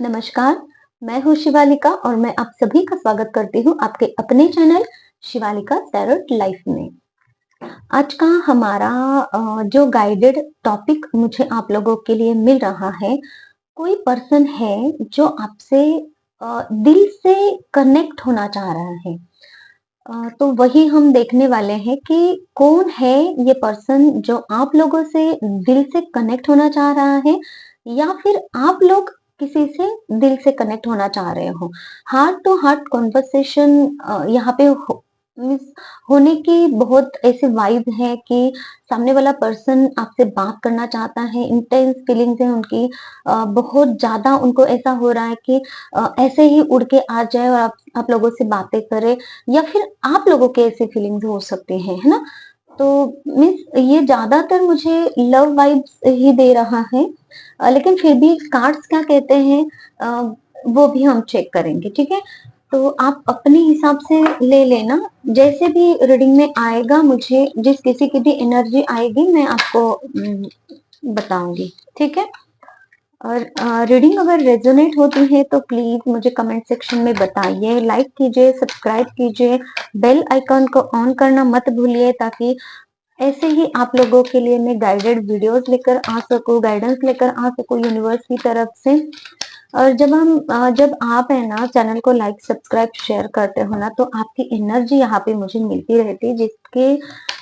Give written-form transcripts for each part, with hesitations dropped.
नमस्कार, मैं हूँ शिवालिका और मैं आप सभी का स्वागत करती हूँ आपके अपने चैनल शिवालिका टैरोट लाइफ में। आज का हमारा जो गाइडेड टॉपिक मुझे आप लोगों के लिए मिल रहा है, कोई पर्सन है जो आपसे दिल से कनेक्ट होना चाह रहा है। तो वही हम देखने वाले हैं कि कौन है ये पर्सन जो आप लोगों से दिल से कनेक्ट होना चाह रहा है, या फिर आप लोग किसी से दिल से कनेक्ट होना चाह रहे हो। हार्ट टू हार्ट कॉन्वर्सेशन यहाँ पे मीन्स होने की बहुत ऐसे वाइब है कि सामने वाला पर्सन आपसे बात करना चाहता है, इंटेंस फीलिंग्स है उनकी, बहुत ज्यादा उनको ऐसा हो रहा है कि ऐसे ही उड़ के आ जाए और आप लोगों से बातें करे, या फिर आप लोगों के ऐसी फीलिंग्स हो सकते हैं, है ना। तो मीन्स ये ज्यादातर मुझे लव वाइब्स ही दे रहा है, लेकिन फिर भी कार्ड्स क्या कहते हैं वो भी हम चेक करेंगे, ठीक है। तो आप अपने हिसाब से ले लेना, जैसे भी रीडिंग में आएगा, मुझे जिस किसी की भी एनर्जी आएगी मैं आपको बताऊंगी, ठीक है। और रीडिंग अगर रेजोनेट होती है तो प्लीज मुझे कमेंट सेक्शन में बताइए, लाइक कीजिए, सब्सक्राइब कीजिए, बेल आइकन को ऑन करना मत भूलिए, ताकि ऐसे ही आप लोगों के लिए मैं गाइडेड वीडियोस लेकर आ सकूं, गाइडेंस लेकर आ सकूं यूनिवर्स की तरफ से। और जब आप है ना चैनल को लाइक सब्सक्राइब शेयर करते हो ना, तो आपकी एनर्जी यहाँ पे मुझे मिलती रहती है, जिसके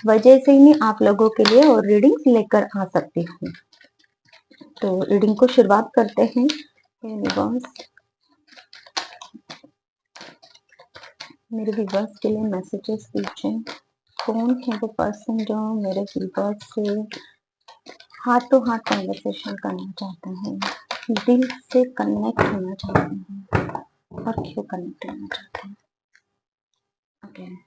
वजह से ही मैं आप लोगों के लिए और रीडिंग्स लेकर आ सकती हूँ। तो रीडिंग को शुरुआत करते हैं। यूनिवर्स, मेरे व्यूवर्स के लिए मैसेजेस दीजिए। कौन है वो पर्सन जो मेरे व्यूवर्स से हार्ट टू हार्ट कन्वर्सेशन करना चाहते हैं, दिल से कनेक्ट होना चाहते हैं, और क्यों कनेक्ट होना चाहते हैं।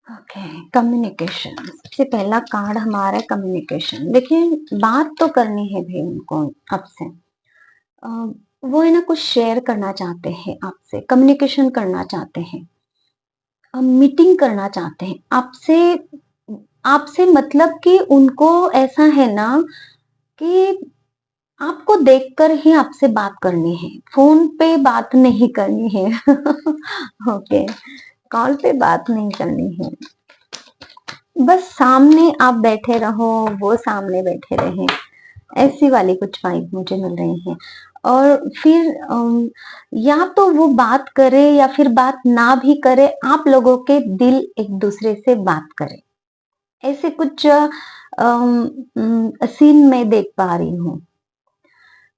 Okay, communication. सबसे पहला कार्ड हमारा कम्युनिकेशन। देखिए, बात तो करनी है भाई उनको आपसे, वो है ना कुछ शेयर करना चाहते हैं आपसे, कम्युनिकेशन करना चाहते हैं, मीटिंग करना चाहते हैं आपसे। आपसे मतलब कि उनको ऐसा है ना कि आपको देखकर ही आपसे बात करनी है, फोन पे बात नहीं करनी है। ओके, कॉल पे बात नहीं करनी है, बस सामने आप बैठे रहो, वो सामने बैठे रहे, ऐसी वाली कुछ वाइब मुझे मिल रही है। और फिर या तो वो बात करे या फिर बात ना भी करे, आप लोगों के दिल एक दूसरे से बात करे, ऐसे कुछ सीन में देख पा रही हूँ।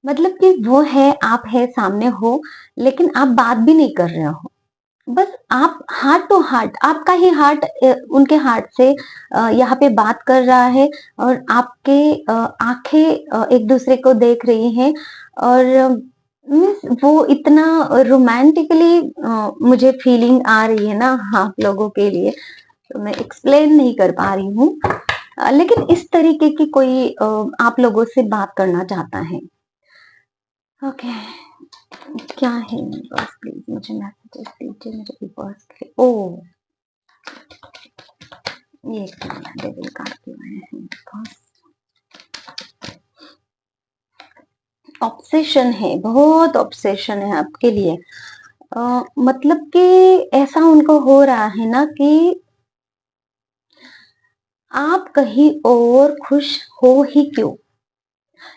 मतलब कि वो है, आप है, सामने हो, लेकिन आप बात भी नहीं कर रहे हो, बस आप हार्ट टू हार्ट, आपका ही हार्ट उनके हार्ट से यहाँ पे बात कर रहा है, और आपके आंखें एक दूसरे को देख रही हैं। और मीन्स वो इतना रोमांटिकली मुझे फीलिंग आ रही है ना आप लोगों के लिए, तो मैं एक्सप्लेन नहीं कर पा रही हूँ, लेकिन इस तरीके की कोई आप लोगों से बात करना चाहता है। ओके, क्या है बस, प्लीज मुझे मैसेजेस दीजिए मेरे बॉस के। ओ, ये डेविल कार्ड क्यों आए हैं? ऑब्सेशन है, बहुत ऑब्सेशन है आपके लिए। मतलब कि ऐसा उनको हो रहा है ना कि आप कहीं और खुश हो ही क्यों,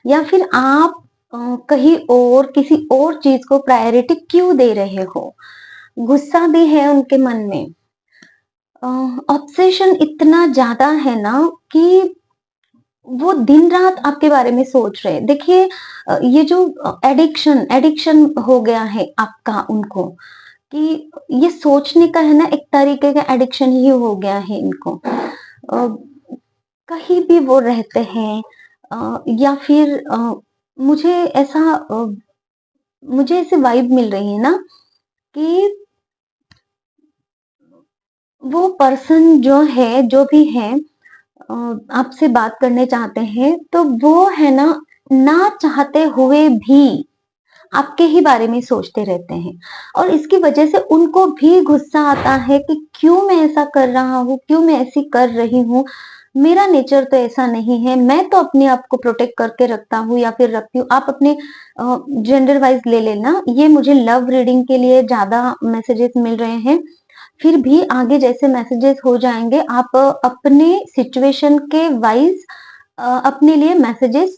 या फिर आप कहीं और किसी और चीज को प्रायोरिटी क्यों दे रहे हो। गुस्सा भी है उनके मन में, ऑब्सेशन इतना ज्यादा है ना कि वो दिन रात आपके बारे में सोच रहे हैं। देखिए, ये जो एडिक्शन एडिक्शन हो गया है आपका उनको, कि ये सोचने का है ना, एक तरीके का एडिक्शन ही हो गया है इनको। कहीं भी वो रहते हैं, या फिर मुझे ऐसा मुझे ऐसे वाइब मिल रही है ना कि वो पर्सन जो है, जो भी है, आपसे बात करने चाहते हैं, तो वो है ना चाहते हुए भी आपके ही बारे में सोचते रहते हैं, और इसकी वजह से उनको भी गुस्सा आता है कि क्यों मैं ऐसा कर रहा हूँ, क्यों मैं ऐसी कर रही हूँ। मेरा नेचर तो ऐसा नहीं है, मैं तो अपने आप को प्रोटेक्ट करके रखता हूँ या फिर रखती हूँ। आप अपने जेंडर वाइज ले लेना। ये मुझे लव रीडिंग के लिए ज्यादा मैसेजेस मिल रहे हैं। फिर भी आगे जैसे मैसेजेस हो जाएंगे, आप अपने सिचुएशन के वाइज अपने लिए मैसेजेस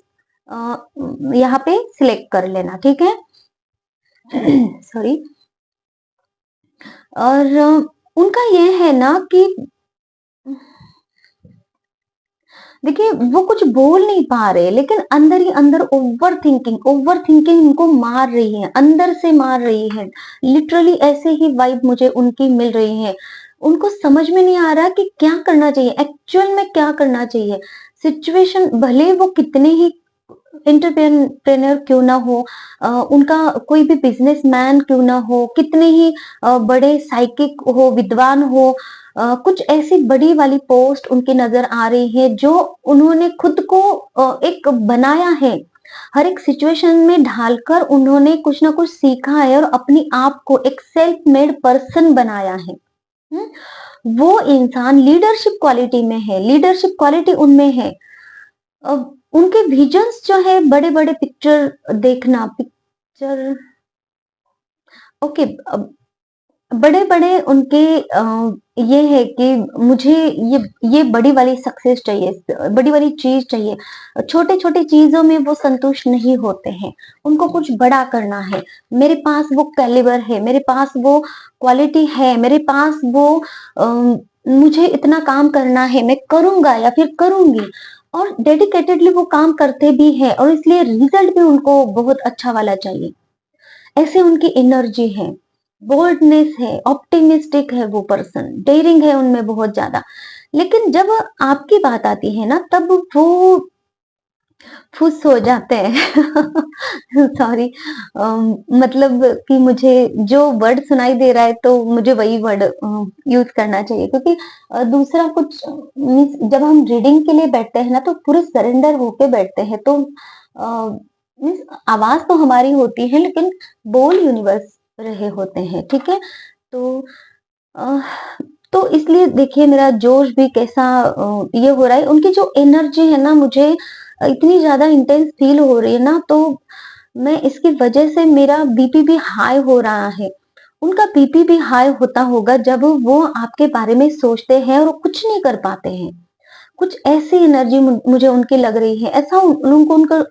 यहाँ पे सिलेक्ट कर लेना, ठीक है। सॉरी। और उनका ये है ना कि देखिए वो कुछ बोल नहीं पा रहे, लेकिन अंदर ही अंदर ओवर थिंकिंग उनको मार रही है, अंदर से मार रही है। लिटरली ऐसे ही वाइब मुझे उनकी मिल रही है। उनको समझ में नहीं आ रहा कि क्या करना चाहिए, एक्चुअल में क्या करना चाहिए। सिचुएशन भले वो कितने ही एंटरप्रेन्योर क्यों ना हो, उनका कोई भी बिजनेसमैन क्यों ना हो, कितने ही बड़े साइकिक हो, विद्वान हो, कुछ ऐसी बड़ी वाली पोस्ट उनकी नजर आ रही है जो उन्होंने खुद को एक बनाया है। हर एक सिचुएशन में ढालकर उन्होंने कुछ ना कुछ सीखा है और अपनी आप को एक सेल्फ मेड पर्सन बनाया है। वो इंसान लीडरशिप क्वालिटी में है, लीडरशिप क्वालिटी उनमें है। उनके विजन्स जो है, बड़े बड़े पिक्चर देखना, पिक्चर ओके, बड़े बड़े उनके ये है कि मुझे ये बड़ी वाली सक्सेस चाहिए, बड़ी वाली चीज चाहिए। छोटे छोटे चीजों में वो संतुष्ट नहीं होते हैं, उनको कुछ बड़ा करना है। मेरे पास वो कैलिबर है, मेरे पास वो क्वालिटी है, मेरे पास वो मुझे इतना काम करना है, मैं करूंगा या फिर करूंगी। और डेडिकेटेडली वो काम करते भी है और इसलिए रिजल्ट भी उनको बहुत अच्छा वाला चाहिए। ऐसे उनकी एनर्जी है, बोल्डनेस है, ऑप्टिमिस्टिक है वो पर्सन, डेयरिंग है उनमें बहुत ज्यादा। लेकिन जब आपकी बात आती है ना, तब वो फुस हो जाते हैं। सॉरी, मतलब कि मुझे जो वर्ड सुनाई दे रहा है तो मुझे वही वर्ड यूज करना चाहिए, क्योंकि दूसरा कुछ मीन्स जब हम रीडिंग के लिए बैठते हैं ना तो पूरे सरेंडर होके बैठते हैं, तो मीन्स आवाज तो हमारी होती है लेकिन बोल यूनिवर्स रहे होते हैं, ठीक है। तो अ, तो इसलिए देखिए मेरा जोश भी कैसा ये हो रहा है। उनकी जो एनर्जी है ना, मुझे इतनी ज्यादा इंटेंस फील हो रही है ना, तो मैं इसकी वजह से मेरा बीपी भी हाई हो रहा है। उनका बीपी भी हाई होता होगा जब वो आपके बारे में सोचते हैं और कुछ नहीं कर पाते हैं। कुछ ऐसी एनर्जी मुझे उनकी लग रही है, ऐसा उनको उनको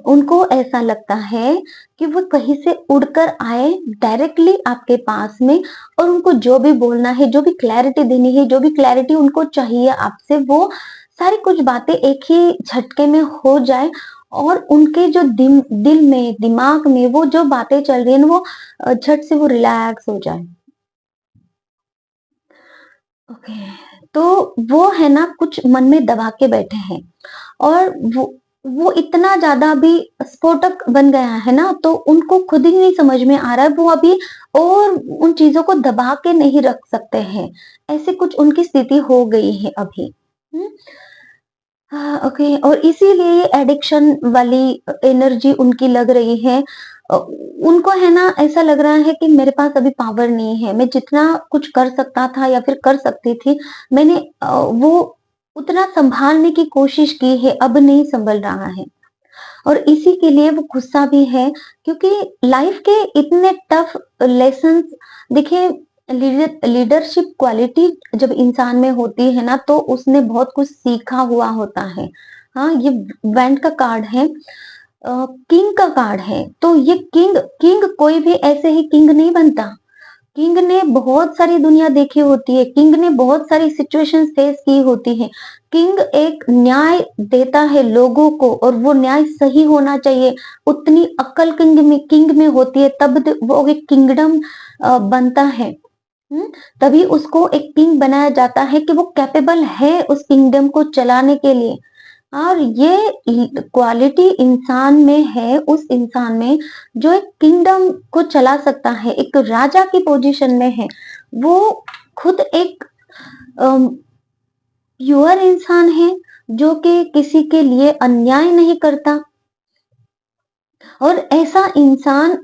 उनको ऐसा लगता है कि वो कहीं से उड़कर आए डायरेक्टली आपके पास में, और उनको जो भी बोलना है, जो भी क्लैरिटी देनी है, जो भी क्लैरिटी उनको चाहिए आपसे, वो सारी कुछ बातें एक ही झटके में हो जाए। और उनके जो दिल में, दिमाग में वो जो बातें चल रही है ना, वो झट से वो रिलैक्स हो जाए। ओके। तो वो है ना कुछ मन में दबा के बैठे हैं, और वो इतना ज्यादा अभी स्फोटक बन गया है ना, तो उनको खुद ही नहीं समझ में आ रहा है वो अभी और उन चीजों को दबा के नहीं रख सकते हैं। ऐसे कुछ उनकी स्थिति हो गई है अभी। हम्म। हाँ, ओके। और इसीलिए ये एडिक्शन वाली एनर्जी उनकी लग रही है। उनको है ना ऐसा लग रहा है कि मेरे पास अभी पावर नहीं है, मैं जितना कुछ कर सकता था या फिर कर सकती थी, मैंने वो उतना संभालने की कोशिश की है, अब नहीं संभल रहा है। और इसी के लिए वो गुस्सा भी है, क्योंकि लाइफ के इतने टफ लेसन्स, देखिए लीडरशिप क्वालिटी जब इंसान में होती है ना, तो उसने बहुत कुछ सीखा हुआ होता है। हाँ, ये वेंट का कार्ड है, किंग का कार्ड है। तो ये किंग किंग कोई भी ऐसे ही किंग नहीं बनता। किंग ने बहुत सारी दुनिया देखी होती है, किंग ने बहुत सारी सिचुएशन फेस की होती है। किंग एक न्याय देता है लोगों को, और वो न्याय सही होना चाहिए। उतनी अक्ल किंग में होती है, तब वो एक किंगडम बनता है। तभी उसको एक किंग बनाया जाता है कि वो कैपेबल है उस किंगडम को चलाने के लिए। और ये क्वालिटी इंसान में है, उस इंसान में जो एक किंगडम को चला सकता है, एक राजा की पोजीशन में है। वो खुद एक प्योर इंसान है, जो कि किसी के लिए अन्याय नहीं करता। और ऐसा इंसान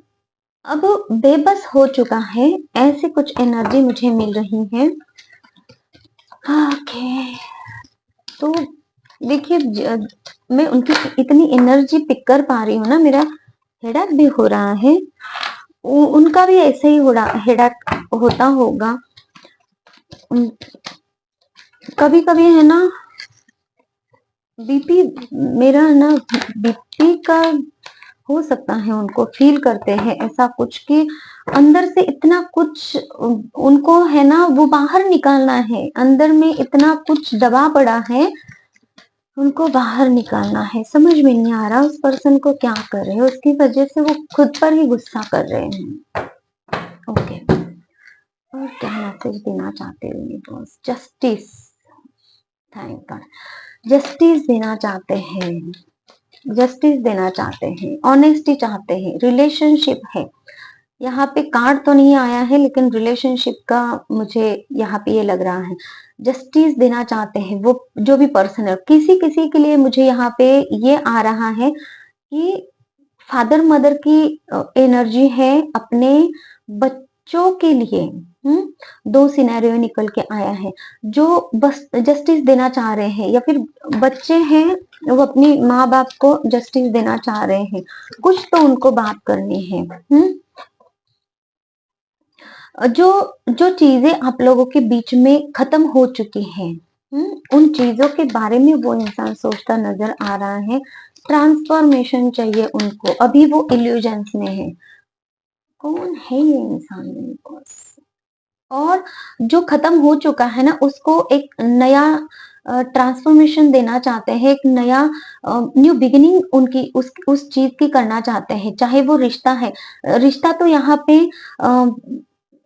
अब बेबस हो चुका है, ऐसी कुछ एनर्जी मुझे मिल रही है। ओके। तो देखिए मैं उनकी इतनी एनर्जी पिक कर पा रही हूँ ना, मेरा हेडेक भी हो रहा है, उनका भी ऐसे ही हेडेक होता होगा। कभी कभी है ना बीपी, मेरा ना बीपी का हो सकता है, उनको फील करते हैं ऐसा कुछ कि अंदर से इतना कुछ उनको है ना वो बाहर निकालना है, अंदर में इतना कुछ दबा पड़ा है, उनको बाहर निकालना है। समझ में नहीं आ रहा उस पर्सन को क्या कर रहे हैं, उसकी वजह से वो खुद पर ही गुस्सा कर रहे हैं। ओके, और क्या मैसेज देना चाहते हो universe? Justice, thank God. Justice देना चाहते हैं, जस्टिस देना चाहते हैं, ऑनेस्टी चाहते हैं, रिलेशनशिप है यहाँ पे। कार्ड तो नहीं आया है लेकिन रिलेशनशिप का मुझे यहाँ पे ये लग रहा है। जस्टिस देना चाहते हैं वो जो भी पर्सन है। किसी किसी के लिए मुझे यहाँ पे ये आ रहा है कि फादर मदर की एनर्जी है अपने बच्चों के लिए। दो सिनेरियो निकल के आया है, जो बस जस्टिस देना चाह रहे हैं, या फिर बच्चे हैं वो अपनी माँ बाप को जस्टिस देना चाह रहे हैं, कुछ तो उनको बात करनी है। जो जो चीजें आप लोगों के बीच में खत्म हो चुकी हैं, उन चीजों के बारे में वो इंसान सोचता नजर आ रहा है। ट्रांसफॉर्मेशन चाहिए उनको, अभी वो इल्यूजन्स में है। कौन है ये इंसान मेरे पास? और जो खत्म हो चुका है ना उसको एक नया ट्रांसफॉर्मेशन देना चाहते हैं, एक नया न्यू बिगिनिंग उनकी उस चीज की करना चाहते हैं। चाहे वो रिश्ता है, रिश्ता तो यहाँ पे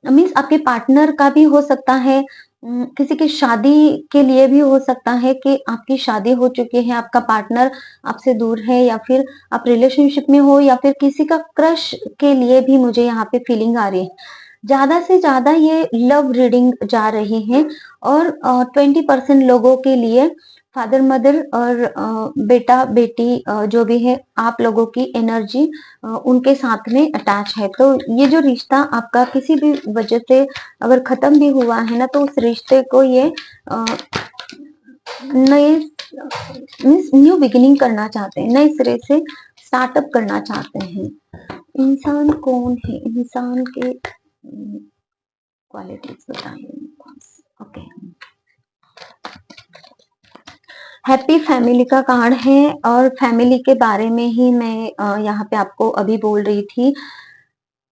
मीन्स आपके पार्टनर का भी हो सकता है, किसी की शादी के लिए भी हो सकता है कि आपकी शादी हो चुकी है, आपका पार्टनर आपसे दूर है, या फिर आप रिलेशनशिप में हो, या फिर किसी का क्रश के लिए भी मुझे यहाँ पे फीलिंग आ रही है। ज्यादा से ज्यादा ये लव रीडिंग जा रही है, और 20% लोगों के लिए फादर मदर और बेटा बेटी जो भी है, आप लोगों की एनर्जी उनके साथ में अटैच है। तो ये जो रिश्ता आपका किसी भी वजह से अगर खत्म भी हुआ है ना, तो उस रिश्ते को ये नए मीन्स न्यू बिगिनिंग करना चाहते हैं, नए सिरे से स्टार्टअप करना चाहते हैं। इंसान कौन है? इंसान के क्वालिटीज बताइए। ओके, हैप्पी फैमिली का कार्ड है, और फैमिली के बारे में ही मैं यहाँ पे आपको अभी बोल रही थी।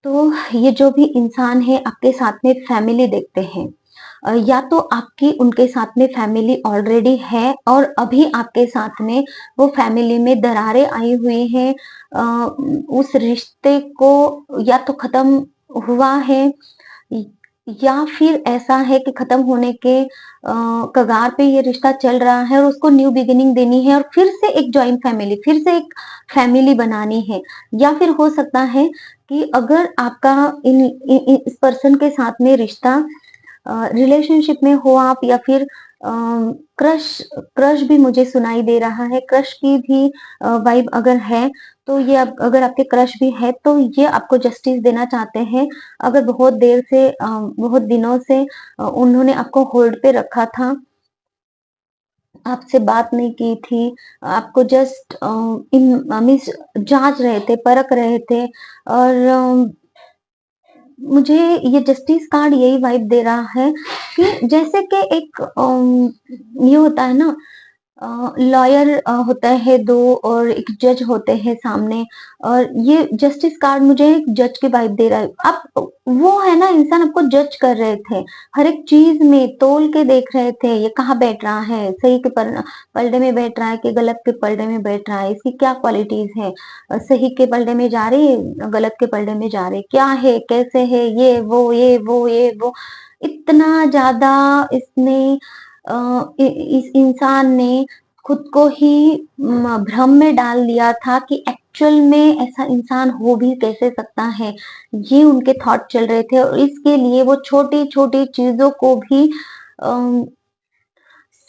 तो ये जो भी इंसान है आपके साथ में फैमिली देखते हैं, या तो आपकी उनके साथ में फैमिली ऑलरेडी है और अभी आपके साथ में वो फैमिली में दरारें आई हुई हैं, उस रिश्ते को या तो खत्म हुआ है, या फिर ऐसा है कि खत्म होने के कगार पे ये रिश्ता चल रहा है और उसको न्यू बिगिनिंग देनी है, और फिर से एक जॉइंट फैमिली, फिर से एक फैमिली बनानी है। या फिर हो सकता है कि अगर आपका इस पर्सन के साथ में रिश्ता रिलेशनशिप में हो आप, या फिर क्रश क्रश भी मुझे सुनाई दे रहा है, क्रश की भी वाइब अगर है, तो ये अगर आपके क्रश भी है तो ये आपको जस्टिस देना चाहते हैं। अगर बहुत देर से बहुत दिनों से उन्होंने आपको होल्ड पे रखा था, आपसे बात नहीं की थी, आपको जस्ट मीन्स जांच रहे थे, परख रहे थे, और मुझे ये जस्टिस कार्ड यही वाइब दे रहा है कि जैसे कि एक ये होता है ना, लॉयर होता है दो, और एक जज होते हैं सामने, और ये जस्टिस कार्ड मुझे एक जज की वाइब दे रहा है। आप वो है ना, इंसान आपको जज कर रहे थे, हर एक चीज में तोल के देख रहे थे, ये कहाँ बैठ रहा है, सही के पलड़े में बैठ रहा है कि गलत के पलड़े में बैठ रहा है, इसकी क्या क्वालिटीज है, सही के पलड़े में जा रही है, गलत के पलड़े में जा रही है, क्या है, कैसे है, ये वो इतना ज्यादा इसने इस इंसान ने खुद को ही भ्रम में डाल दिया था कि एक्चुअल में ऐसा इंसान हो भी कैसे सकता है। ये उनके थॉट चल रहे थे, और इसके लिए वो छोटी छोटी चीजों को भी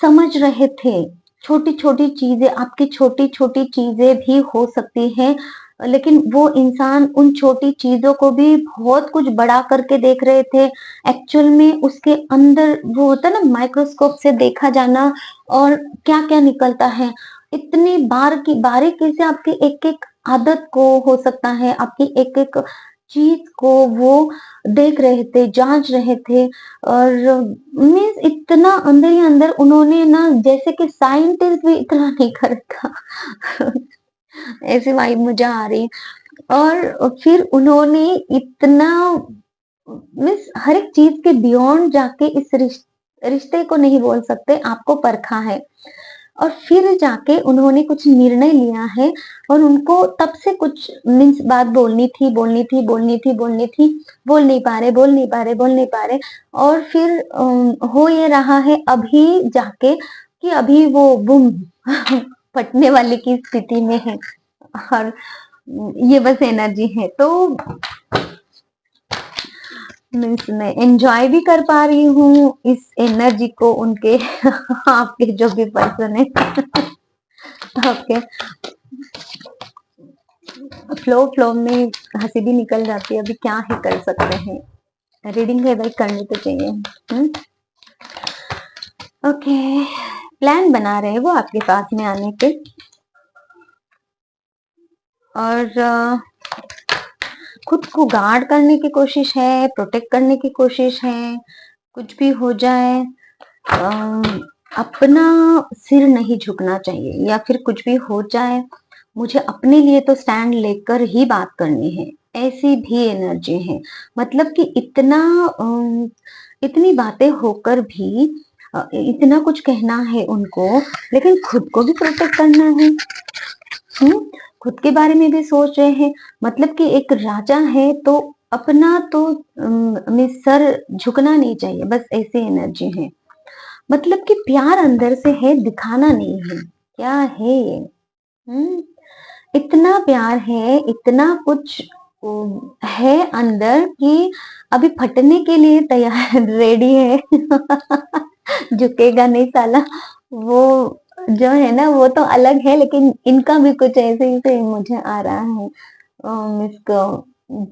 समझ रहे थे। छोटी छोटी चीजें, आपकी छोटी छोटी चीजें भी हो सकती हैं लेकिन वो इंसान उन छोटी चीजों को भी बहुत कुछ बड़ा करके देख रहे थे। एक्चुअल में उसके अंदर वो होता है ना, माइक्रोस्कोप से देखा जाना, और क्या क्या निकलता है। इतनी बारीकी से आपकी एक एक आदत को, हो सकता है आपकी एक एक चीज को वो देख रहे थे, जांच रहे थे। और मीन्स इतना अंदर ही अंदर उन्होंने ना, जैसे कि साइंटिस्ट भी इतना नहीं करता। ऐसी वाइब मुझे आ रही। और फिर उन्होंने इतना, मीन्स हर एक चीज के बियॉन्ड जाके इस रिश्ते को नहीं बोल सकते, आपको परखा है। और फिर जाके उन्होंने कुछ निर्णय लिया है। और उनको तब से कुछ मीन्स बात बोलनी थी, बोल नहीं पा रहे। और फिर हो ये रहा है अभी जाके कि अभी वो बुम फटने वाले की स्थिति में है। और ये बस एनर्जी है। तो मीन्स मैं एंजॉय भी कर पा रही हूँ इस एनर्जी को, उनके आपके जो भी पर्सन है। ओके, फ्लो में हंसी भी निकल जाती है, अभी क्या ही कर सकते हैं। रीडिंग है भाई, करनी तो चाहिए। ओके, प्लान बना रहे हैं वो आपके पास में आने के। और खुद को गार्ड करने की कोशिश है, प्रोटेक्ट करने की कोशिश है। कुछ भी हो जाए अपना सिर नहीं झुकना चाहिए, या फिर कुछ भी हो जाए मुझे अपने लिए तो स्टैंड लेकर ही बात करनी है, ऐसी भी एनर्जी है। मतलब कि इतनी बातें होकर भी इतना कुछ कहना है उनको, लेकिन खुद को भी प्रोटेक्ट करना है। खुद के बारे में भी सोच रहे हैं। मतलब कि एक राजा है तो अपना तो में सर झुकना नहीं चाहिए, बस ऐसी एनर्जी है। मतलब कि प्यार अंदर से है, दिखाना नहीं है। क्या है ये? इतना प्यार है, इतना कुछ है अंदर कि अभी फटने के लिए तैयार रेडी है। झुकेगा नहीं साला। वो जो है ना, वो तो अलग है, लेकिन इनका भी कुछ ऐसे ही से मुझे आ रहा है। इसको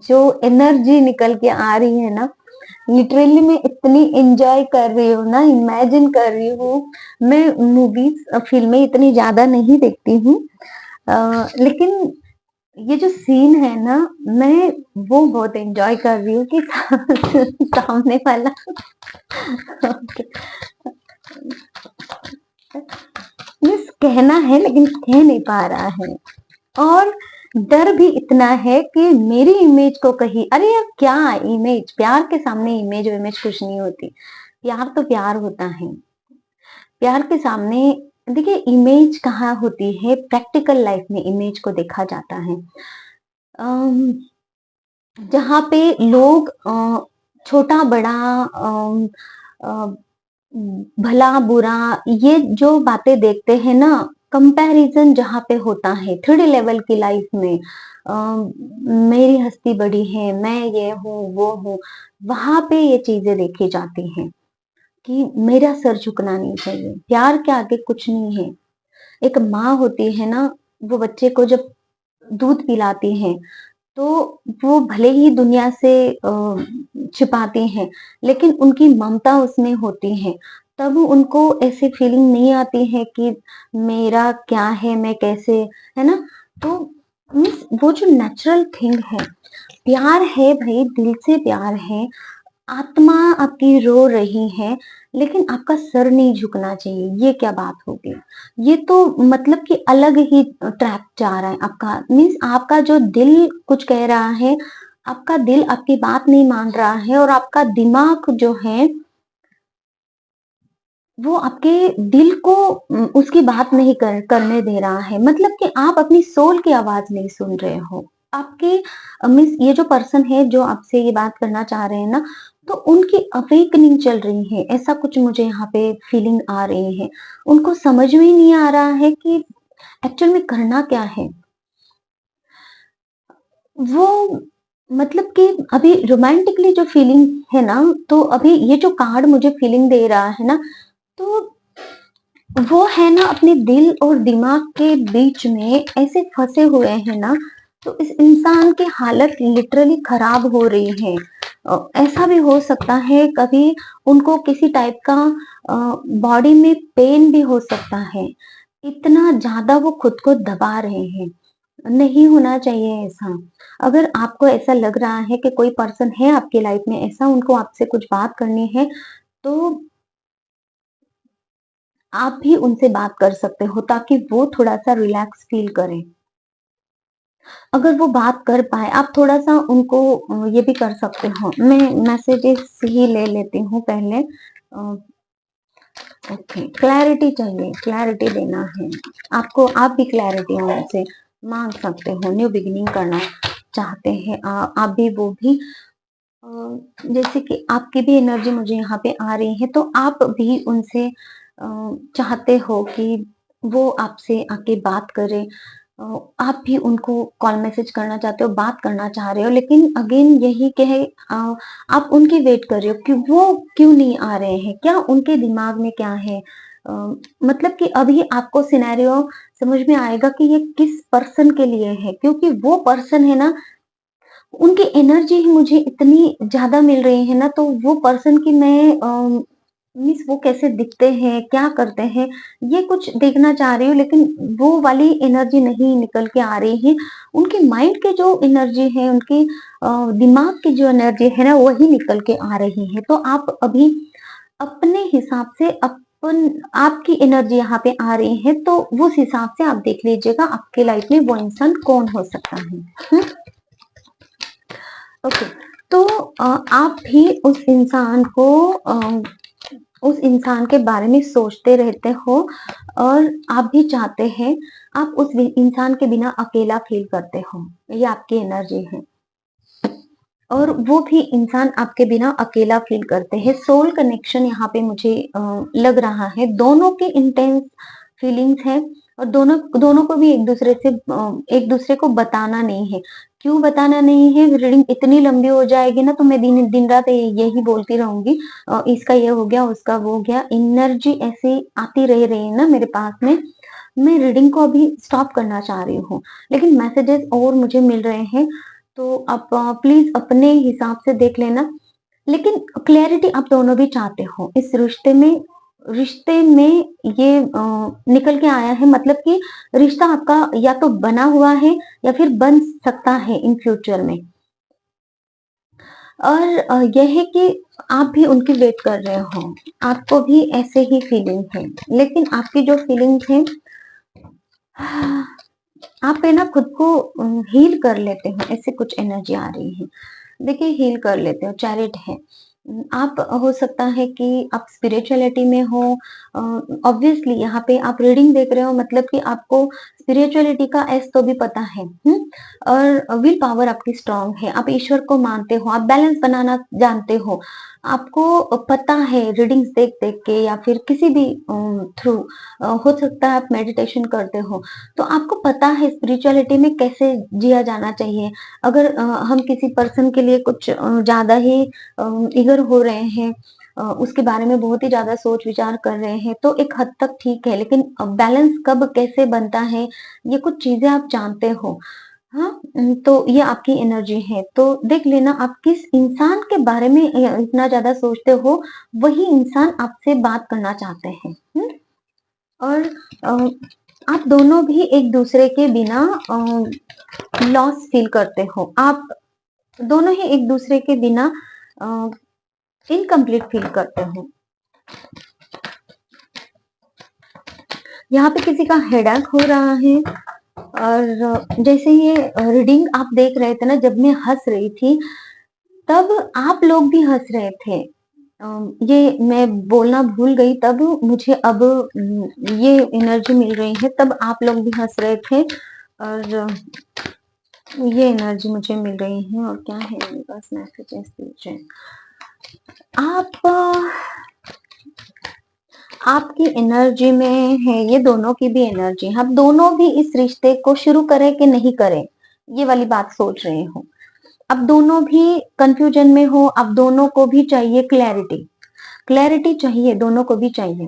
जो एनर्जी निकल के आ रही है ना, लिटरली मैं इतनी एंजॉय कर रही हूँ ना, इमेजिन कर रही हूँ। मैं मूवीज फिल्में इतनी ज्यादा नहीं देखती हूँ, लेकिन ये जो सीन है ना, मैं वो बहुत एंजॉय कर रही हूँ कि सामने वाला मिस कहना है लेकिन कह नहीं पा रहा है। और डर भी इतना है कि मेरी इमेज को कही, अरे यार क्या इमेज, प्यार के सामने इमेज कुछ नहीं होती। प्यार तो प्यार होता है। प्यार के सामने देखिए इमेज कहाँ होती है, प्रैक्टिकल लाइफ में इमेज को देखा जाता है। जहाँ पे लोग छोटा बड़ा, भला बुरा, ये जो बातें देखते हैं ना, कंपैरिजन जहाँ पे होता है 3D लेवल की लाइफ में, मेरी हस्ती बड़ी है, मैं ये हूँ वो हूँ, वहां पे ये चीजें देखी जाती हैं कि मेरा सर झुकना नहीं चाहिए। प्यार के आगे कुछ नहीं है। एक माँ होती है ना, वो बच्चे को जब दूध पिलाती है तो वो भले ही दुनिया से छिपाती हैं, लेकिन उनकी ममता उसमें होती है। तब उनको ऐसी फीलिंग नहीं आती है कि मेरा क्या है, मैं कैसे, है ना। तो मीन्स वो जो नेचुरल थिंग है, प्यार है भाई, दिल से प्यार है। आत्मा आपकी रो रही है, लेकिन आपका सर नहीं झुकना चाहिए। ये क्या बात होगी? ये तो मतलब कि अलग ही ट्रैक जा रहा है आपका। मीन्स आपका जो दिल कुछ कह रहा है, आपका दिल आपकी बात नहीं मान रहा है, और आपका दिमाग जो है वो आपके दिल को उसकी बात नहीं करने दे रहा है। मतलब कि आप अपनी सोल की आवाज नहीं सुन रहे हो। आपके मीन्स ये जो पर्सन है जो आपसे ये बात करना चाह रहे हैं ना, तो उनकी अवेकनिंग चल रही है, ऐसा कुछ मुझे यहाँ पे फीलिंग आ रही है। उनको समझ में ही नहीं आ रहा है कि एक्चुअल में करना क्या है। वो मतलब कि अभी रोमांटिकली जो फीलिंग है ना, तो अभी ये जो कार्ड मुझे फीलिंग दे रहा है ना, तो वो है ना अपने दिल और दिमाग के बीच में ऐसे फंसे हुए हैं ना, तो इस इंसान की हालत लिटरली खराब हो रही है। ऐसा भी हो सकता है कभी उनको किसी टाइप का बॉडी में पेन भी हो सकता है। इतना ज़्यादा वो खुद को दबा रहे हैं। नहीं होना चाहिए ऐसा। अगर आपको ऐसा लग रहा है कि कोई पर्सन है आपकी लाइफ में ऐसा, उनको आपसे कुछ बात करनी है, तो आप भी उनसे बात कर सकते हो ताकि वो थोड़ा-सा रिलैक्स फील करें। अगर वो बात कर पाए, आप थोड़ा-सा उनको ये भी कर सकते हो। मैं मैसेजेस ही ले लेती हूँ पहले। ओके, क्लैरिटी चाहिए, क्लैरिटी देना है। आपको, आप भी क्लैरिटी उनसे माँग सकते हो। न्यू बिगिनिंग करना चाहते हैं आप भी, वो भी। अ, जैसे कि आपकी भी एनर्जी मुझे यहाँ पे आ रही है, तो आप भी उनसे चाहते हो कि वो आपसे आके बात करें। अ, आप भी उनको कॉल मैसेज करना चाहते हो, बात करना चाह रहे हो, लेकिन अगेन यही कि है आप उनकी वेट कर रहे हो कि वो क्यों नहीं आ रहे हैं? क्या उनके दिमाग में क्या है? अ, मतलब कि अभी आपको सिनेरियो समझ में आएगा कि ये किस पर्सन के लिए है, क्योंकि वो पर्सन है ना, उनकी एनर्जी ही मुझे इतनी ज़्यादा मिल रही है ना, तो वो पर्सन की मैं मीन्स वो कैसे दिखते हैं, क्या करते हैं, ये कुछ देखना चाह रही हूँ, लेकिन वो वाली एनर्जी नहीं निकल के आ रही है। उनके माइंड की जो एनर्जी है, उनकी दिमाग की जो एनर्जी है ना, वही निकल के आ रही है। तो आप अभी अपने हिसाब से आपकी एनर्जी यहाँ पे आ रही है, तो उस हिसाब से आप देख लीजिएगा आपके लाइफ में वो इंसान कौन हो सकता है। ओके, तो आप भी उस इंसान के बारे में सोचते रहते हो और आप भी चाहते हैं आप उस इंसान के बिना अकेला फील करते हो। ये आपकी एनर्जी है और वो भी इंसान आपके बिना अकेला फील करते हैं। सोल कनेक्शन यहाँ पे मुझे लग रहा है। दोनों की इंटेंस फीलिंग्स हैं और दोनों दोनों को भी एक दूसरे को बताना नहीं है। क्यों बताना नहीं है? रीडिंग इतनी लंबी हो जाएगी ना, तो मैं दिन दिन रात यही बोलती रहूंगी, इसका ये हो गया, उसका वो हो गया। एनर्जी ऐसी आती रह रही है ना मेरे पास में। मैं रीडिंग को अभी स्टॉप करना चाह रही हूँ, लेकिन मैसेजेस और मुझे मिल रहे हैं, तो आप प्लीज अपने हिसाब से देख लेना। लेकिन क्लैरिटी आप दोनों भी चाहते हो इस रिश्ते में ये निकल के आया है, मतलब कि रिश्ता आपका या तो बना हुआ है या फिर बन सकता है इन फ्यूचर में। और यह है कि आप भी उनकी वेट कर रहे हो, आपको भी ऐसे ही फीलिंग है, लेकिन आपकी जो फीलिंग्स है, आप है ना खुद को हील कर लेते हो, ऐसे कुछ एनर्जी आ रही है। देखिए, हील कर लेते हो, चैरिट है। आप हो सकता है कि आप स्पिरिचुअलिटी में हो। ऑब्वियसली यहाँ पे आप रीडिंग देख रहे हो, मतलब कि आपको स्पिरिचुअलिटी का एस तो भी पता है। और विल पावर आपकी स्ट्रांग है, आप ईश्वर को मानते हो, आप बैलेंस बनाना जानते हो। आपको पता है रीडिंग्स देख देख के या फिर किसी भी थ्रू, हो सकता है आप मेडिटेशन करते हो, तो आपको पता है स्पिरिचुअलिटी में कैसे जिया जाना चाहिए। अगर हम किसी पर्सन के लिए कुछ ज्यादा ही ईगर हो रहे हैं, उसके बारे में बहुत ही ज्यादा सोच विचार कर रहे हैं, तो एक हद तक ठीक है, लेकिन बैलेंस कब कैसे बनता है, ये कुछ चीजें आप जानते हो। हाँ, तो ये आपकी एनर्जी है। तो देख लेना आप किस इंसान के बारे में इतना ज्यादा सोचते हो, वही इंसान आपसे बात करना चाहते हैं। और अ, आप दोनों भी एक दूसरे के बिना लॉस फील करते हो। आप दोनों ही एक दूसरे के बिना इनकम्प्लीट फील करते हो। यहाँ पे किसी का हेडेक हो रहा है। और जैसे ये रीडिंग आप देख रहे थे ना, जब मैं हंस रही थी, तब आप लोग भी हंस रहे थे। ये मैं बोलना भूल गई, तब मुझे अब ये एनर्जी मिल रही है, तब आप लोग भी हंस रहे थे और ये एनर्जी मुझे मिल रही है। और क्या है मेरे पास मैसेजेस दीजिए। आपकी एनर्जी में है, ये दोनों की भी एनर्जी है। आप दोनों भी इस रिश्ते को शुरू करें कि नहीं करें, ये वाली बात सोच रहे हो। अब दोनों भी कंफ्यूजन में हो, अब दोनों को भी चाहिए क्लैरिटी। क्लैरिटी चाहिए, दोनों को भी चाहिए।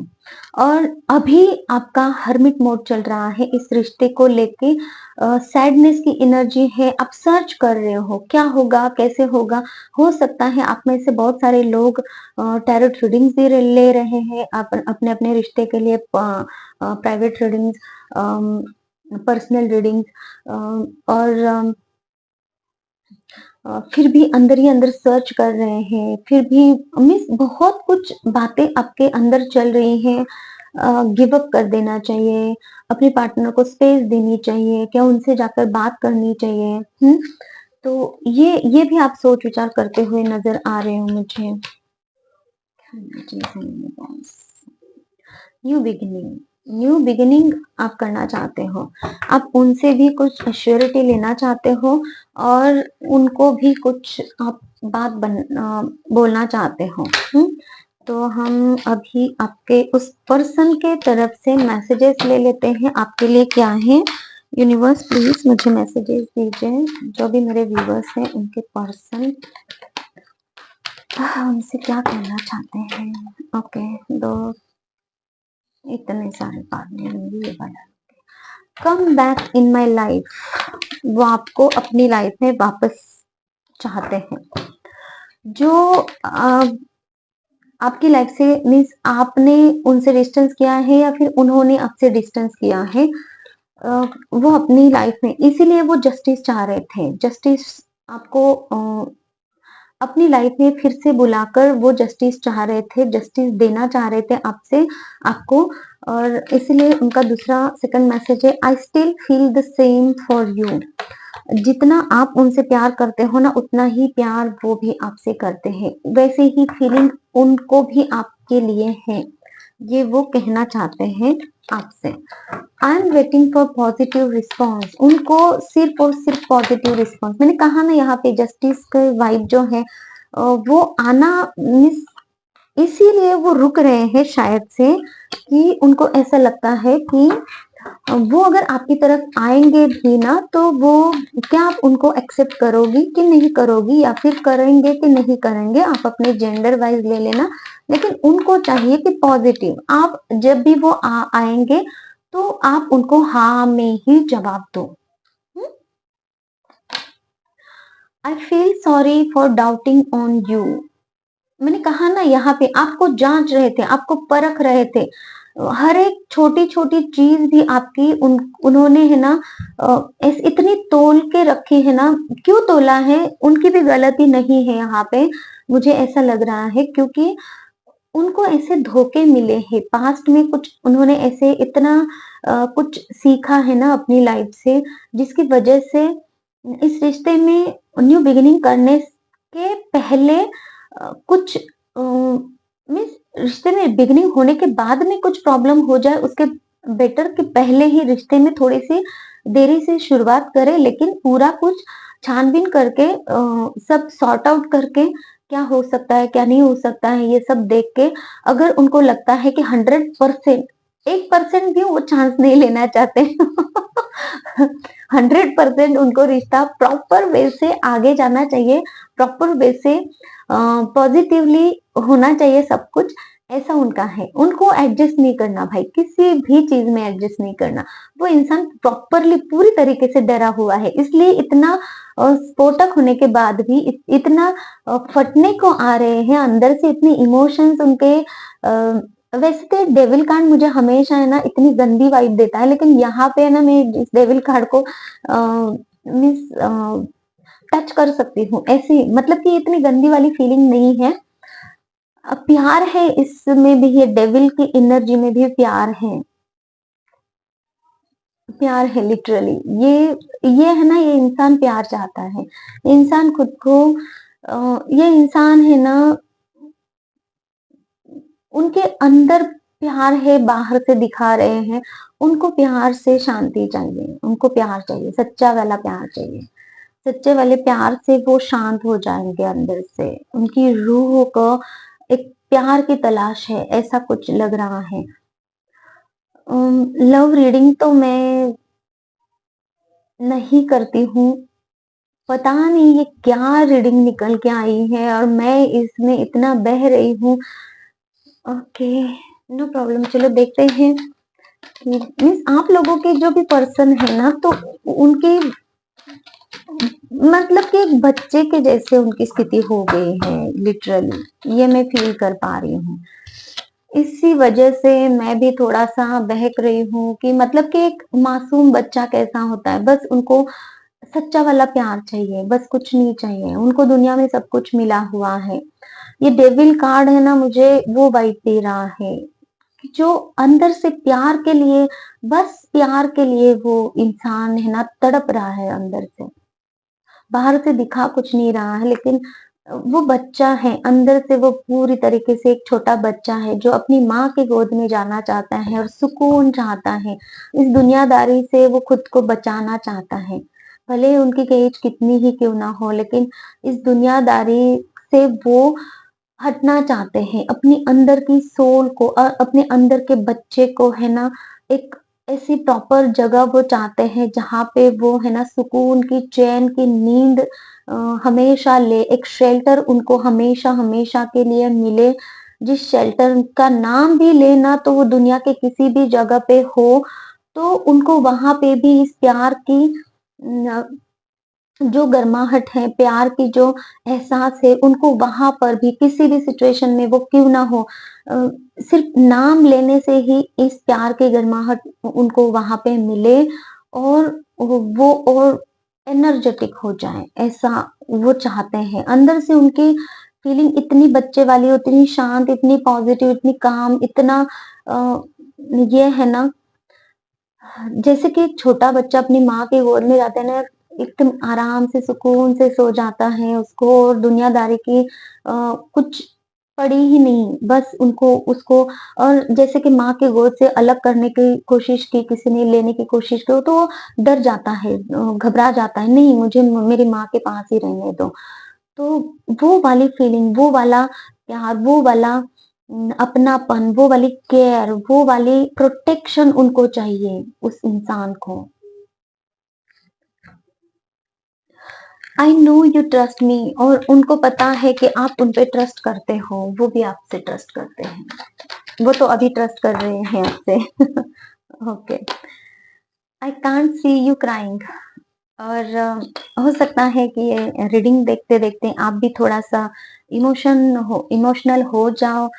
और अभी आपका हर्मिट मोड चल रहा है इस रिश्ते को लेके, सैडनेस की एनर्जी है, आप सर्च कर रहे हो क्या होगा, कैसे होगा। हो सकता है आप में से बहुत सारे लोग टैरोट रीडिंग्स भी ले रहे हैं, आप अपने अपने रिश्ते के लिए प्राइवेट रीडिंग्स, पर्सनल रीडिंग्स, और फिर भी अंदर ही अंदर सर्च कर रहे हैं, फिर भी मीन्स बहुत कुछ बातें आपके अंदर चल रही हैं। गिव अप कर देना चाहिए, अपने पार्टनर को स्पेस देनी चाहिए, क्या उनसे जाकर बात करनी चाहिए। तो ये भी आप सोच विचार करते हुए नजर आ रहे हो मुझे। न्यू बिगिनिंग आप करना चाहते हो, आप उनसे भी कुछ अश्योरिटी लेना चाहते हो, और उनको भी कुछ आप बात बोलना चाहते हो। तो हम अभी आपके उस पर्सन के तरफ से मैसेजेस ले लेते हैं, आपके लिए क्या है। यूनिवर्स प्लीज मुझे मैसेजेस दीजिए, जो भी मेरे व्यूवर्स हैं उनके पर्सन हमसे क्या कहना चाहते हैं। ओके, दो इतने सारे पार्टनर, ये वाला come back in my life, वो आपको अपनी लाइफ में वापस चाहते हैं। जो आपकी लाइफ से मीन्स आपने उनसे डिस्टेंस किया है या फिर उन्होंने आपसे डिस्टेंस किया है, वो अपनी लाइफ में, इसीलिए वो जस्टिस चाह रहे थे। जस्टिस आपको अपनी लाइफ में फिर से बुलाकर वो जस्टिस चाह रहे थे, जस्टिस देना चाह रहे थे आपसे, आपको। और इसलिए उनका दूसरा सेकंड मैसेज है, I still feel the same for you. जितना आप उनसे प्यार करते हो ना, उतना ही प्यार वो भी आपसे करते हैं, वैसे ही फीलिंग उनको भी आपके लिए है, ये वो कहना चाहते हैं आपसे। I am waiting for positive response, उनको सिर्फ और सिर्फ पॉजिटिव रिस्पॉन्स। मैंने कहा ना, यहाँ पे जस्टिस का वाइब जो है वो आना मिस, इसीलिए वो रुक रहे हैं शायद से, कि उनको ऐसा लगता है कि वो अगर आपकी तरफ आएंगे भी ना, तो वो क्या आप उनको एक्सेप्ट करोगी कि नहीं करोगी, या फिर करेंगे कि नहीं करेंगे, आप अपने जेंडर वाइज ले लेना। लेकिन उनको चाहिए कि पॉजिटिव, आप जब भी वो आएंगे तो आप उनको हाँ में ही जवाब दो। I feel sorry for doubting on you. मैंने कहा ना, यहाँ पे आपको जांच रहे थे, आपको परख रहे थे, हर एक छोटी छोटी चीज भी आपकी उन्होंने है ना इतनी तोल के रखी है ना। क्यों तोला है, उनकी भी गलती नहीं है यहाँ पे, मुझे ऐसा लग रहा है, क्योंकि उनको ऐसे धोखे मिले हैं पास्ट में, कुछ उन्होंने ऐसे इतना कुछ सीखा है ना अपनी लाइफ से, जिसकी वजह से इस रिश्ते में न्यू बिगिनिंग करने के पहले कुछ मीन्स रिश्ते में बिगिनिंग होने के बाद में कुछ प्रॉब्लम हो जाए, उसके बेटर कि पहले ही रिश्ते में थोड़ी सी देरी से शुरुआत करें, लेकिन पूरा कुछ छानबीन करके सब सॉर्ट आउट करके, क्या हो सकता है क्या नहीं हो सकता है, ये सब देख के अगर उनको लगता है कि 100%, 1% भी वो चांस नहीं लेना चाहते 100% उनको रिश्ता प्रॉपर वे से आगे जाना चाहिए, प्रॉपर वे से पॉजिटिवली होना चाहिए सब कुछ, ऐसा उनका है। उनको एडजस्ट नहीं करना भाई, किसी भी चीज में एडजस्ट नहीं करना। वो इंसान प्रॉपरली पूरी तरीके से डरा हुआ है, इसलिए इतना स्फोटक होने के बाद भी इतना फटने को आ रहे हैं अंदर से, इतनी इमोशंस उनके। वैसे तो डेविल कार्ड मुझे हमेशा है ना इतनी गंदी वाइब देता है, लेकिन यहाँ पे है ना मैं इस डेविल कार्ड को मिस टच कर सकती हूँ ऐसी, मतलब कि इतनी गंदी वाली फीलिंग नहीं है। प्यार है इसमें भी, ये डेविल की एनर्जी में भी प्यार है, प्यार है लिटरली। ये है ना, ये इंसान प्यार चाहता है, इंसान खुद को ये इंसान है ना, उनके अंदर प्यार है, बाहर से दिखा रहे हैं। उनको प्यार से शांति चाहिए, उनको प्यार चाहिए, सच्चा वाला प्यार चाहिए। सच्चे वाले प्यार से वो शांत हो जाएंगे अंदर से, उनकी रूह को एक प्यार की तलाश है, ऐसा कुछ लग रहा है। लव रीडिंग तो मैं नहीं करती हूँ, पता नहीं ये क्या रीडिंग निकल के आई है और मैं इसमें इतना बह रही हूँ। Okay, no problem. चलो देखते हैं कि मीन्स आप लोगों के जो भी पर्सन है ना, तो उनकी मतलब कि एक बच्चे के जैसे उनकी स्थिति हो गई है लिटरली, ये मैं फील कर पा रही हूँ। इसी वजह से मैं भी थोड़ा-सा बहक रही हूँ कि मतलब कि एक मासूम बच्चा कैसा होता है, बस उनको सच्चा वाला प्यार चाहिए, बस कुछ नहीं चाहिए। उनको दुनिया में सब कुछ मिला हुआ है। ये डेविल कार्ड है ना, मुझे वो वाइब दे रहा है कि जो अंदर से प्यार के लिए, बस प्यार के लिए वो इंसान है ना तड़प रहा है अंदर से। बाहर से दिखा कुछ नहीं रहा है, लेकिन वो बच्चा है, अंदर से वो पूरी तरीके से एक छोटा बच्चा है जो अपनी माँ की गोद में जाना चाहता है और सुकून चाहता है। इस दुनियादारी से वो खुद को बचाना चाहता है। भले ही उनकी एज कितनी ही क्यों ना हो, लेकिन इस दुनियादारी से वो हटना चाहते हैं। अपनी अंदर की सोल को और अपने अंदर के बच्चे को है ना, एक ऐसी प्रॉपर जगह वो चाहते हैं जहाँ पे वो है ना सुकून की, चैन की नींद हमेशा ले, एक शेल्टर उनको हमेशा-हमेशा के लिए मिले। जिस शेल्टर का नाम भी ले ना, तो वो दुनिया के किसी भी जगह पे हो, तो उनको वहाँ पे भी इस प्यार की न जो गर्माहट है, प्यार की जो एहसास है, उनको वहाँ पर भी किसी भी सिचुएशन में वो क्यों ना हो, अ, सिर्फ़ नाम लेने से ही इस प्यार की गर्माहट उनको वहाँ पे मिले और वो और एनर्जेटिक हो जाएँ, ऐसा वो चाहते हैं। अंदर से उनकी फीलिंग इतनी बच्चे वाली, उतनी शांत, इतनी पॉज़िटिव, इतनी काम, इतना अ, ये है ना, जैसे कि एक छोटा बच्चा अपनी माँ के गोद में जाता है ना, एकदम आराम से सुकून से सो जाता है, उसको और दुनियादारी की कुछ पड़ी ही नहीं, बस उनको उसको, और जैसे कि माँ के गोद से अलग करने की कोशिश की, किसी ने लेने की कोशिश की, तो वो डर जाता है, घबरा जाता है, नहीं मुझे मेरी माँ के पास ही रहने दो। तो वो वाली फीलिंग, वो वाला प्यार, वो वाला अपनापन, वो वाली केयर, वो वाली प्रोटेक्शन उनको चाहिए उस इंसान को। I know you trust me, और उनको पता है कि आप उन पे ट्रस्ट करते हो, वो भी आपसे ट्रस्ट करते हैं। वो तो अभी ट्रस्ट कर रहे हैं आपसे। Okay, I can't see you crying. और हो सकता है कि ये रीडिंग देखते-देखते आप भी थोड़ा-सा इमोशनल हो जाओ,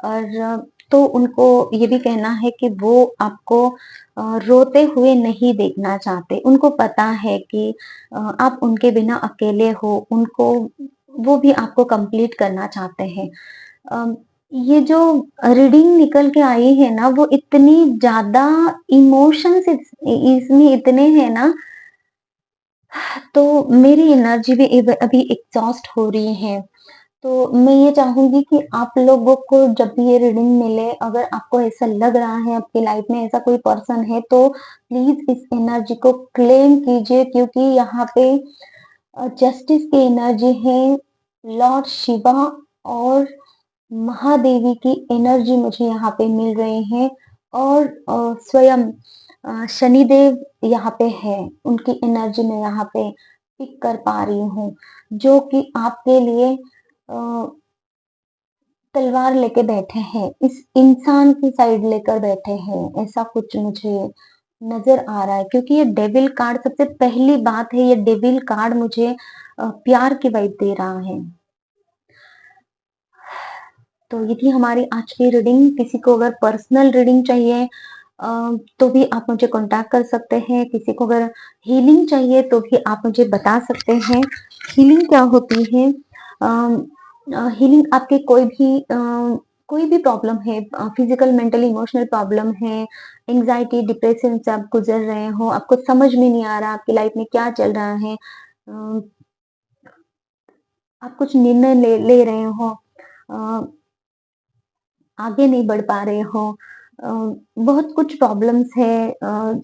और तो उनको ये भी कहना है कि वो आपको रोते हुए नहीं देखना चाहते। उनको पता है कि आप उनके बिना अकेले हो, उनको वो भी आपको कंप्लीट करना चाहते हैं। अ, ये जो रीडिंग निकल के आई है ना, वो इतनी ज़्यादा इमोशंस इसमें इतने हैं ना, तो मेरी एनर्जी भी अभी एग्ज़ॉस्ट हो रही है। तो मैं ये चाहूँगी कि आप लोगों को जब भी ये रीडिंग मिले, अगर आपको ऐसा लग रहा है आपकी लाइफ में ऐसा कोई पर्सन है, तो प्लीज़ इस एनर्जी को क्लेम कीजिए, क्योंकि यहाँ पे जस्टिस की एनर्जी है, लॉर्ड शिवा और महादेवी की एनर्जी मुझे यहाँ पे मिल रहे हैं, और स्वयं शनिदेव यहाँ पे है, उनकी एनर्जी मैं यहाँ पे पिक कर पा रही हूँ, जो कि आपके लिए तलवार लेके बैठे हैं, इस इंसान की साइड लेकर बैठे हैं, ऐसा कुछ मुझे नज़र आ रहा है, क्योंकि ये डेविल कार्ड, सबसे पहली बात है, ये डेविल कार्ड मुझे प्यार की वाइब दे रहा है। तो ये थी हमारी आज की रीडिंग। किसी को अगर पर्सनल रीडिंग चाहिए अ, तो भी आप मुझे कॉन्टैक्ट कर सकते हैं। किसी को अगर हीलिंग चाहिए तो भी आप मुझे बता सकते हैं। हीलिंग क्या होती है? हीलिंग आपके कोई भी प्रॉब्लम है, फिजिकल, मेंटली, इमोशनल प्रॉब्लम है, एंग्जायटी, डिप्रेशन से आप गुजर रहे हो, आपको समझ में नहीं आ रहा आपकी लाइफ में क्या चल रहा है, आप कुछ निर्णय ले रहे हो, अ, आगे नहीं बढ़ पा रहे हो, अ, बहुत कुछ प्रॉब्लम्स है,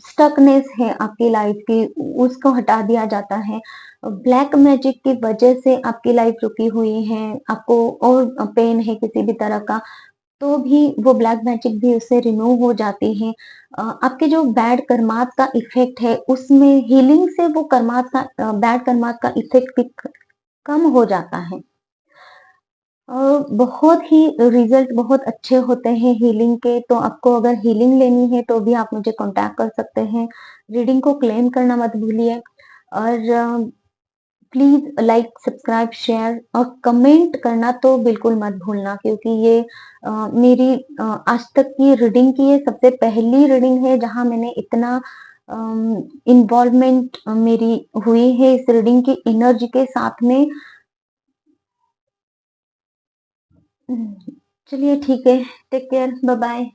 स्टकनेस है आपकी लाइफ की, उसको हटा दिया जाता है। ब्लैक मैजिक की वजह से आपकी लाइफ रुकी हुई है, आपको और पेन है किसी भी तरह का, तो भी वो ब्लैक मैजिक भी उससे रिमूव हो जाती है। आपके जो बैड कर्मात का इफेक्ट है, उसमें हीलिंग से वो बैड कर्मात का इफेक्ट भी कम हो जाता है। बहुत ही रिजल्ट बहुत अच्छे होते हैं हीलिंग के, तो आपको अगर हीलिंग लेनी है तो भी आप मुझे कांटेक्ट कर सकते हैं। रीडिंग को क्लेम करना मत भूलिए और प्लीज़ लाइक, सब्सक्राइब, शेयर और कमेंट करना तो बिल्कुल मत भूलना, क्योंकि ये मेरी आज तक की रीडिंग की ये सबसे पहली रीडिंग है जहाँ मैंने इतना इन्वॉल्वमेंट मेरी हुई है इस रीडिंग की एनर्जी के साथ में। चलिए ठीक है, टेक केयर, बाय बाय।